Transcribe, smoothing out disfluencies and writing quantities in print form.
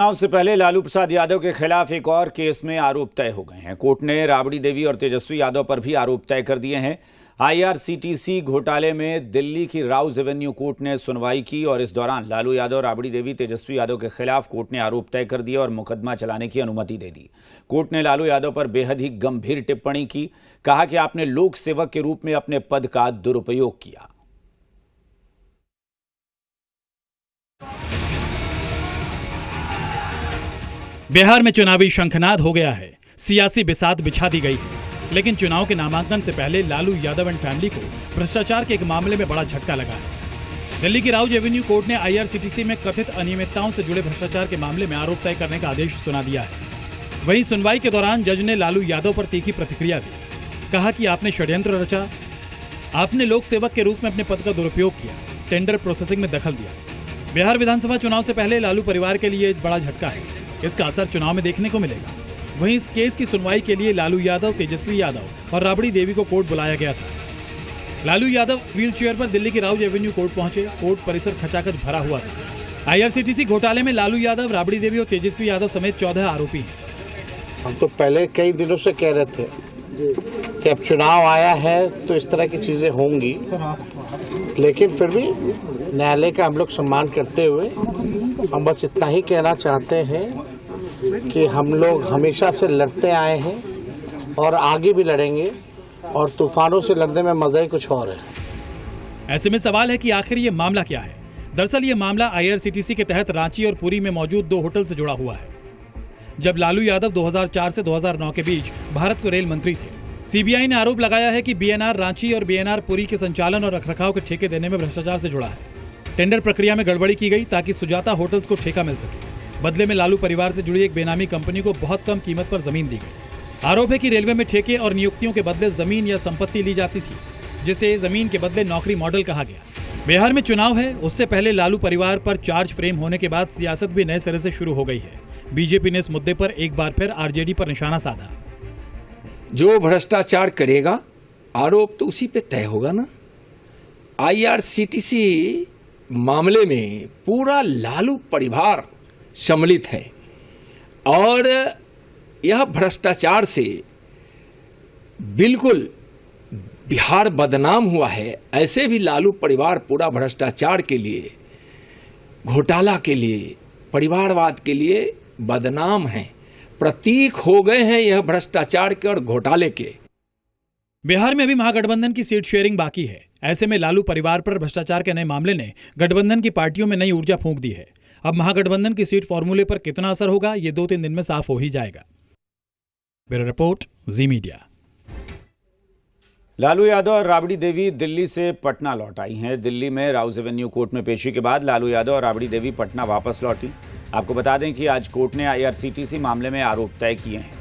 चुनाव से पहले लालू प्रसाद यादव के खिलाफ एक और केस में आरोप तय हो गए हैं। कोर्ट ने राबड़ी देवी और तेजस्वी यादव पर भी आरोप तय कर दिए हैं। आईआरसीटीसी घोटाले में दिल्ली की राउज एवेन्यू कोर्ट ने सुनवाई की और इस दौरान लालू यादव, राबड़ी देवी, तेजस्वी यादव के खिलाफ कोर्ट ने आरोप तय कर दिए और मुकदमा चलाने की अनुमति दे दी। कोर्ट ने लालू यादव पर बेहद ही गंभीर टिप्पणी की। कहा कि आपने लोक सेवक के रूप में अपने पद का दुरुपयोग किया। बिहार में चुनावी शंखनाद हो गया है, सियासी बिसात बिछा दी गई है। लेकिन चुनाव के नामांकन से पहले लालू यादव एंड फैमिली को भ्रष्टाचार के एक मामले में बड़ा झटका लगा है। दिल्ली की राउज एवेन्यू कोर्ट ने आईआरसीटीसी में कथित अनियमितताओं से जुड़े भ्रष्टाचार के मामले में आरोप तय करने का आदेश सुना दिया है। वहीं सुनवाई के दौरान जज ने लालू यादव पर तीखी प्रतिक्रिया दी। कहा कि आपने षड्यंत्र रचा, आपने लोक सेवक के रूप में अपने पद का दुरुपयोग किया, टेंडर प्रोसेसिंग में दखल दिया। बिहार विधानसभा चुनाव से पहले लालू परिवार के लिए बड़ा झटका है। इसका असर चुनाव में देखने को मिलेगा। वहीं इस केस की सुनवाई के लिए लालू यादव, तेजस्वी यादव और राबड़ी देवी को कोर्ट बुलाया गया था। लालू यादव व्हीलचेयर पर दिल्ली की राउज एवेन्यू कोर्ट पहुंचे। कोर्ट परिसर खचाखच भरा हुआ था। आईआरसीटीसी घोटाले में लालू यादव, राबड़ी देवी और तेजस्वी यादव समेत 14 आरोपी हैं। हम तो पहले कई दिनों से कह रहे थे कि अब चुनाव आया है तो इस तरह की चीजें होंगी, लेकिन फिर भी न्यायालय का हम लोग सम्मान करते हुए हम बस इतना ही कहना चाहते हैं कि हम लोग हमेशा से लड़ते आए हैं और आगे भी लड़ेंगे, और तूफानों से लड़ने में मजा ही कुछ और है। ऐसे में सवाल है कि आखिर ये मामला क्या है। दरअसल ये मामला आईआरसीटीसी के तहत रांची और पुरी में मौजूद 2 होटल से जुड़ा हुआ है। जब लालू यादव 2004 से 2009 के बीच भारत के रेल मंत्री थे, सीबीआई ने आरोप लगाया है कि बीएनआर रांची और बीएनआर पुरी के संचालन और रखरखाव के ठेके देने में भ्रष्टाचार से जुड़ा है। टेंडर प्रक्रिया में गड़बड़ी की गई ताकि सुजाता होटल्स को ठेका मिल सके। बदले में लालू परिवार से जुड़ी एक बेनामी कंपनी को बहुत कम कीमत पर जमीन दी गई। आरोप है कि रेलवे में ठेके और नियुक्तियों के बदले जमीन या संपत्ति ली जाती थी, जिसे जमीन के बदले नौकरी मॉडल कहा गया। बिहार में चुनाव है, उससे पहले लालू परिवार पर चार्ज फ्रेम होने के बाद सियासत भी नए सिरे से शुरू हो गई है। बीजेपी ने इस मुद्दे पर एक बार फिर आरजेडी पर निशाना साधा। जो भ्रष्टाचार करेगा आरोप तो उसी पे तय होगा ना। आईआरसीटीसी मामले में पूरा लालू परिवार सम्मिलित है और यह भ्रष्टाचार से बिल्कुल बिहार बदनाम हुआ है। ऐसे भी लालू परिवार पूरा भ्रष्टाचार के लिए, घोटाला के लिए, परिवारवाद के लिए बदनाम है, प्रतीक हो गए हैं यह भ्रष्टाचार के और घोटाले के। बिहार में अभी महागठबंधन की सीट शेयरिंग बाकी है। ऐसे में लालू परिवार पर भ्रष्टाचार के नए मामले ने गठबंधन की पार्टियों में नई ऊर्जा फूंक दी है। अब महागठबंधन की सीट फॉर्मूले पर कितना असर होगा, ये 2-3 दिन में साफ हो ही जाएगा। ब्यूरो रिपोर्ट, जी मीडिया। लालू यादव और राबड़ी देवी दिल्ली से पटना लौट आई हैं। दिल्ली में राउज एवेन्यू कोर्ट में पेशी के बाद लालू यादव और राबड़ी देवी पटना वापस लौटी। आपको बता दें कि आज कोर्ट ने आईआरसीटीसी मामले में आरोप तय किए हैं।